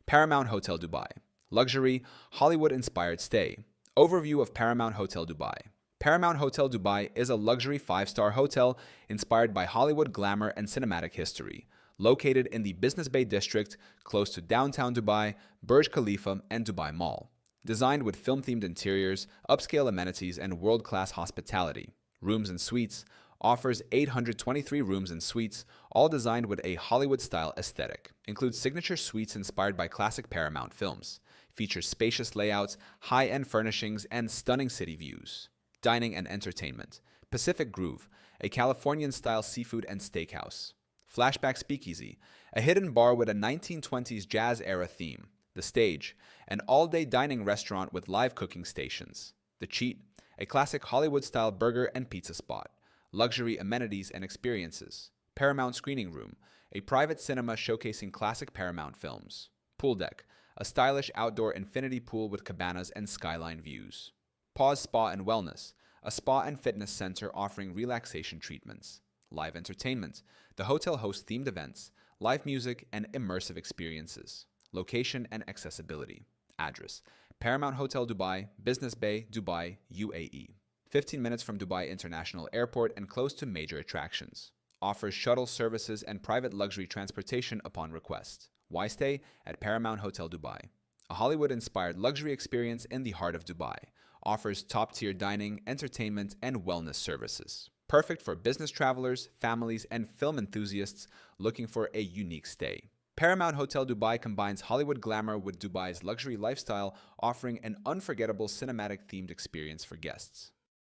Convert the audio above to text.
Paramount Hotel Dubai. Luxury, Hollywood-inspired stay. Overview of Paramount Hotel Dubai. Paramount Hotel Dubai is a luxury 5-star hotel inspired by Hollywood glamour and cinematic history. Located in the Business Bay district, close to downtown Dubai, Burj Khalifa, and Dubai Mall. Designed with film-themed interiors, upscale amenities, and world-class hospitality. Rooms and suites. Offers 823 rooms and suites, all designed with a Hollywood-style aesthetic. Includes signature suites inspired by classic Paramount films. Features spacious layouts, high-end furnishings, and stunning city views. Dining and entertainment. Pacific Groove, a Californian-style seafood and steakhouse. Flashback Speakeasy, a hidden bar with a 1920s jazz-era theme. The Stage, an all-day dining restaurant with live cooking stations. The Cheat, a classic Hollywood-style burger and pizza spot. Luxury amenities and experiences. Paramount Screening Room, a private cinema showcasing classic Paramount films. Pool Deck, a stylish outdoor infinity pool with cabanas and skyline views. Pause Spa and Wellness, a spa and fitness center offering relaxation treatments. Live entertainment, the hotel hosts themed events, live music, and immersive experiences. Location and accessibility. Address: Paramount Hotel Dubai, Business Bay, Dubai, UAE. 15 minutes from Dubai International Airport and close to major attractions. Offers shuttle services and private luxury transportation upon request. Why stay at Paramount Hotel Dubai? A Hollywood-inspired luxury experience in the heart of Dubai. Offers top-tier dining, entertainment, and wellness services. Perfect for business travelers, families, and film enthusiasts looking for a unique stay. Paramount Hotel Dubai combines Hollywood glamour with Dubai's luxury lifestyle, offering an unforgettable cinematic-themed experience for guests.